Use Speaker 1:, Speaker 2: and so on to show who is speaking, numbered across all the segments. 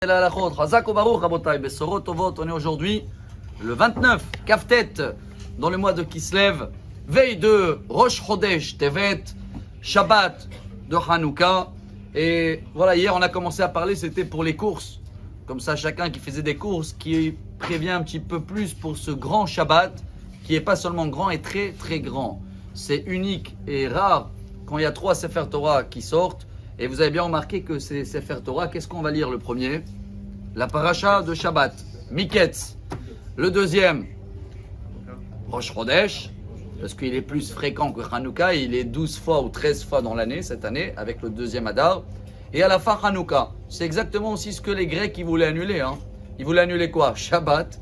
Speaker 1: On est aujourd'hui le 29 Kaftet dans le mois de Kislev, veille de Rosh Chodesh Tevet, Shabbat de Hanouka. Et voilà, hier on a commencé à parler, c'était pour les courses. Comme ça, chacun qui faisait des courses, qui prévient un petit peu plus pour ce grand Shabbat, qui n'est pas seulement grand et très très grand. C'est unique et rare quand il y a 3 Sefer Torah qui sortent. Et vous avez bien remarqué que ces Sefer Torah, qu'est-ce qu'on va lire le premier? La paracha de Shabbat, Miketz. Le deuxième, Rosh Chodesh, parce qu'il est plus fréquent que Hanouka, il est 12 fois ou 13 fois dans l'année, cette année, avec le deuxième Adar. Et à la fin, Hanouka. C'est exactement aussi ce que les Grecs ils voulaient annuler. Ils voulaient annuler quoi? Shabbat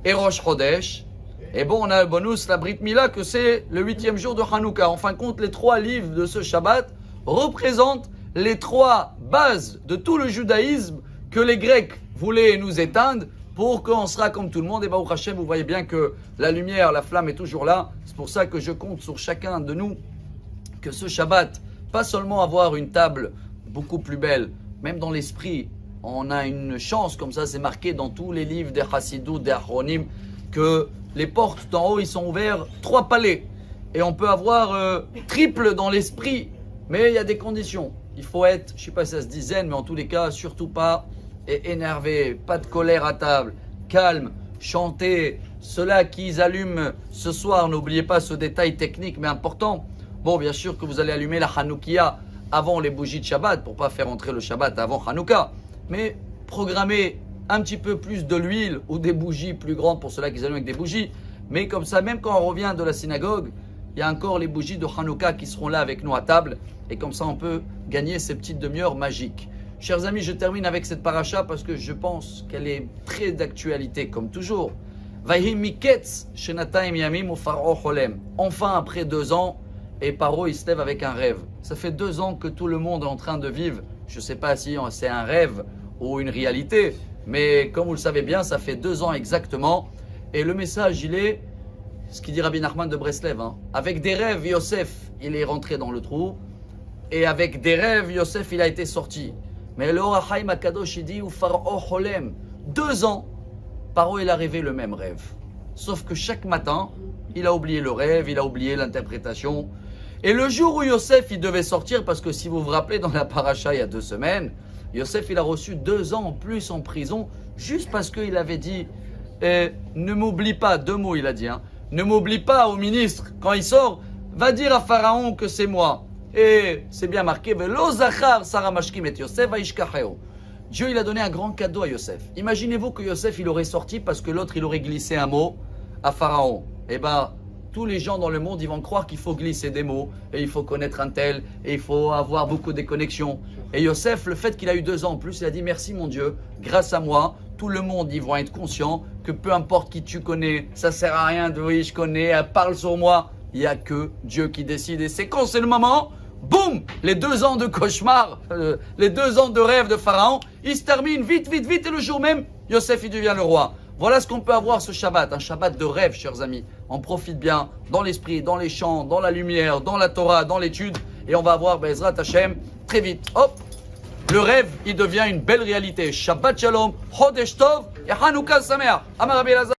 Speaker 1: et Rosh Chodesh. Et bon, on a le bonus, la Brit Mila, que c'est le 8e jour de Hanouka. En fin de compte, les 3 livres de ce Shabbat représentent les 3 bases de tout le judaïsme que les Grecs voulaient nous éteindre pour qu'on sera comme tout le monde. Et Baruch Hashem, vous voyez bien que la lumière, la flamme est toujours là. C'est pour ça que je compte sur chacun de nous que ce Shabbat, pas seulement avoir une table beaucoup plus belle, même dans l'esprit, on a une chance, comme ça c'est marqué dans tous les livres des Chassidou, des Achronim, que les portes d'en haut, ils sont ouverts 3 palais. Et on peut avoir triple dans l'esprit, mais il y a des conditions. Il faut être, je ne sais pas si ça se dit zen, mais en tous les cas, surtout pas énervé, pas de colère à table, calme, chanter. Ceux-là qui allument ce soir, n'oubliez pas ce détail technique mais important. Bon, bien sûr que vous allez allumer la Hanoukia avant les bougies de Shabbat, pour ne pas faire entrer le Shabbat avant Hanouka. Mais programmez un petit peu plus de l'huile ou des bougies plus grandes pour ceux-là qui allument avec des bougies. Mais comme ça, même quand on revient de la synagogue, il y a encore les bougies de Hanouka qui seront là avec nous à table. Et comme ça, on peut gagner ces petites demi-heures magiques. Chers amis, je termine avec cette paracha parce que je pense qu'elle est très d'actualité, comme toujours. Enfin, après 2 ans, et Paro, il se lève avec un rêve. Ça fait 2 ans que tout le monde est en train de vivre. Je ne sais pas si c'est un rêve ou une réalité, mais comme vous le savez bien, ça fait 2 ans exactement. Et le message, il est ce qu'il dit Rabbi Nachman de Breslev. Avec des rêves, Yosef, il est rentré dans le trou. Et avec des rêves, Yosef, il a été sorti. Mais le Or HaChaim HaKadosh, il dit, Ufaro Cholem. 2 ans, Paro, il a rêvé le même rêve. Sauf que chaque matin, il a oublié le rêve, il a oublié l'interprétation. Et le jour où Yosef, il devait sortir, parce que si vous vous rappelez, dans la paracha, il y a 2 semaines, Yosef, il a reçu 2 ans en plus en prison, juste parce qu'il avait dit, ne m'oublie pas, 2 mots il a dit, ne m'oublie pas au ministre, quand il sort, va dire à Pharaon que c'est moi. Et c'est bien marqué, Dieu, il a donné un grand cadeau à Yosef. Imaginez-vous que Yosef, il aurait sorti parce que l'autre, il aurait glissé un mot à Pharaon. Eh bien, tous les gens dans le monde, ils vont croire qu'il faut glisser des mots, et il faut connaître un tel, et il faut avoir beaucoup de connexions. Et Yosef, le fait qu'il a eu 2 ans en plus, il a dit merci mon Dieu, grâce à moi, tout le monde, ils vont être conscients que peu importe qui tu connais, ça sert à rien de oui, je connais, parle sur moi. Il n'y a que Dieu qui décide. Et c'est quand c'est le moment, boum, les 2 ans de cauchemar, les 2 ans de rêve de Pharaon, ils se terminent vite, vite, vite, et le jour même, Yosef, il devient le roi. Voilà ce qu'on peut avoir ce Shabbat, un Shabbat de rêve, chers amis. On profite bien dans l'esprit, dans les chants, dans la lumière, dans la Torah, dans l'étude. Et on va voir, Bezrat Hashem, très vite. Hop, le rêve, il devient une belle réalité. Shabbat Shalom, Chodesh Tov et Hanouka Sameach. Amar Rabbi Elazar.